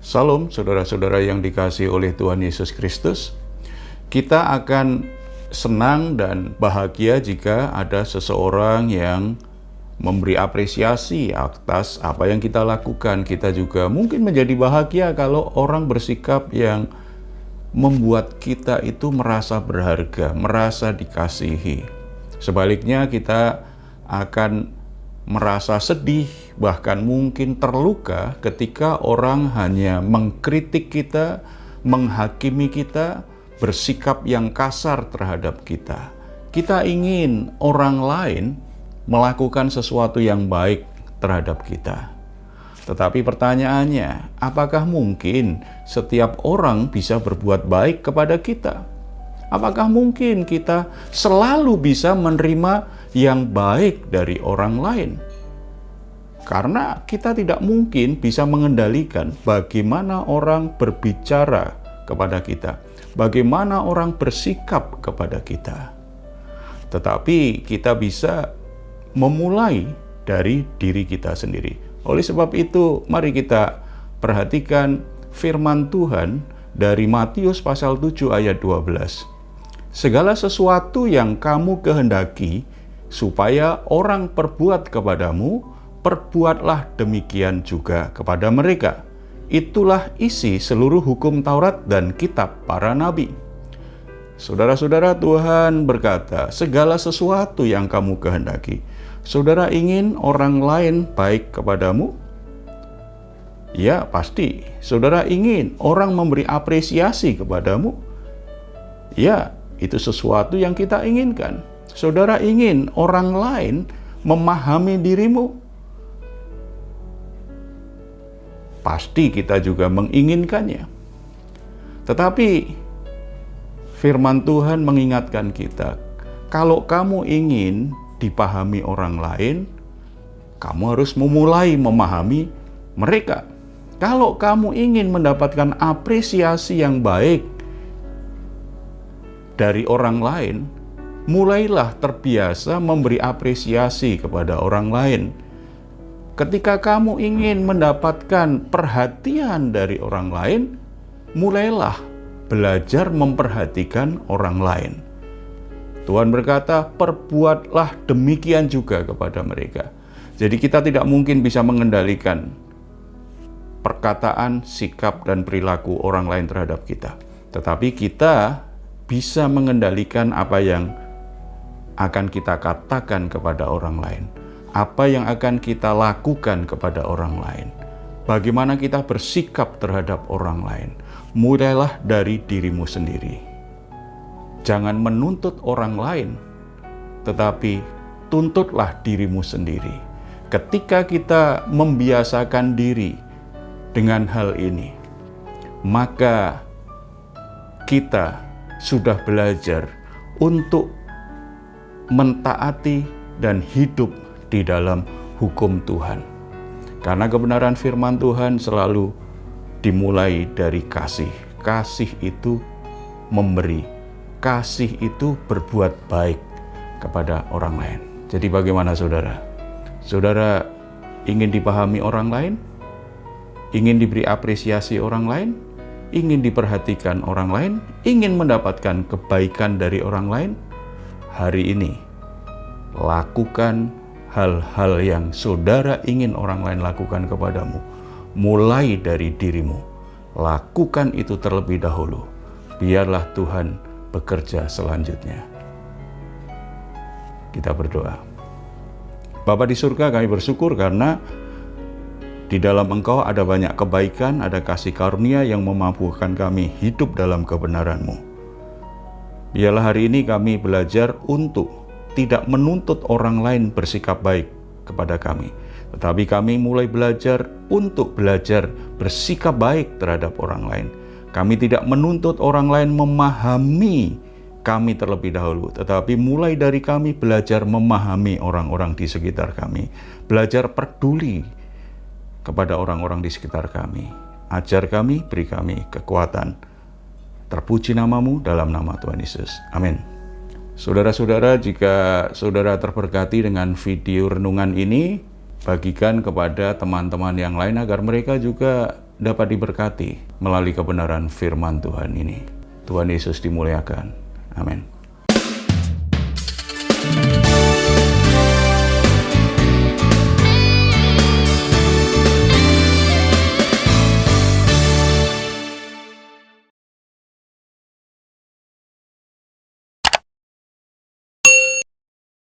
Salam saudara-saudara yang dikasihi oleh Tuhan Yesus Kristus. Kita akan senang dan bahagia jika ada seseorang yang memberi apresiasi atas apa yang kita lakukan. Kita juga mungkin menjadi bahagia kalau orang bersikap yang membuat kita itu merasa berharga, merasa dikasihi. Sebaliknya kita akan merasa sedih, bahkan mungkin terluka ketika orang hanya mengkritik kita, menghakimi kita, bersikap yang kasar terhadap kita. Kita ingin orang lain melakukan sesuatu yang baik terhadap kita. Tetapi pertanyaannya, apakah mungkin setiap orang bisa berbuat baik kepada kita? Apakah mungkin kita selalu bisa menerima yang baik dari orang lain? Karena kita tidak mungkin bisa mengendalikan bagaimana orang berbicara kepada kita, bagaimana orang bersikap kepada kita. Tetapi kita bisa memulai dari diri kita sendiri. Oleh sebab itu, mari kita perhatikan firman Tuhan dari Matius pasal 7 ayat 12. Segala sesuatu yang kamu kehendaki supaya orang perbuat kepadamu, perbuatlah demikian juga kepada mereka. Itulah isi seluruh hukum Taurat dan kitab para nabi. Saudara-saudara, Tuhan berkata, segala sesuatu yang kamu kehendaki. Saudara ingin orang lain baik kepadamu? Ya, pasti. Saudara ingin orang memberi apresiasi kepadamu? Ya, itu sesuatu yang kita inginkan. Saudara ingin orang lain memahami dirimu? Pasti kita juga menginginkannya. Tetapi firman Tuhan mengingatkan kita, kalau kamu ingin dipahami orang lain, kamu harus memulai memahami mereka. Kalau kamu ingin mendapatkan apresiasi yang baik dari orang lain, mulailah terbiasa memberi apresiasi kepada orang lain. Ketika kamu ingin mendapatkan perhatian dari orang lain, mulailah belajar memperhatikan orang lain. Tuhan berkata, perbuatlah demikian juga kepada mereka. Jadi kita tidak mungkin bisa mengendalikan perkataan, sikap, dan perilaku orang lain terhadap kita. Tetapi kita bisa mengendalikan apa yang akan kita katakan kepada orang lain. Apa yang akan kita lakukan kepada orang lain. Bagaimana kita bersikap terhadap orang lain. Mulailah dari dirimu sendiri. Jangan menuntut orang lain, tetapi tuntutlah dirimu sendiri. Ketika kita membiasakan diri dengan hal ini, maka kita sudah belajar untuk mentaati dan hidup di dalam hukum Tuhan. Karena kebenaran firman Tuhan selalu dimulai dari kasih. Kasih itu memberi. Kasih itu berbuat baik kepada orang lain. Jadi bagaimana saudara? Saudara ingin dipahami orang lain? Ingin diberi apresiasi orang lain? Ingin diperhatikan orang lain? Ingin mendapatkan kebaikan dari orang lain? Hari ini, lakukan hal-hal yang saudara ingin orang lain lakukan kepadamu. Mulai dari dirimu. Lakukan itu terlebih dahulu. Biarlah Tuhan bekerja selanjutnya. Kita berdoa. Bapa di surga, kami bersyukur karena di dalam Engkau ada banyak kebaikan, ada kasih karunia yang memampukan kami hidup dalam kebenaran-Mu. Biarlah hari ini kami belajar untuk tidak menuntut orang lain bersikap baik kepada kami. Tetapi kami mulai belajar untuk belajar bersikap baik terhadap orang lain. Kami tidak menuntut orang lain memahami kami terlebih dahulu. Tetapi mulai dari kami belajar memahami orang-orang di sekitar kami. Belajar peduli kepada orang-orang di sekitar kami. Ajar kami, beri kami kekuatan. Terpuji namamu dalam nama Tuhan Yesus. Amin. Saudara-saudara, jika saudara terberkati dengan video renungan ini, bagikan kepada teman-teman yang lain agar mereka juga dapat diberkati melalui kebenaran firman Tuhan ini. Tuhan Yesus dimuliakan. Amin.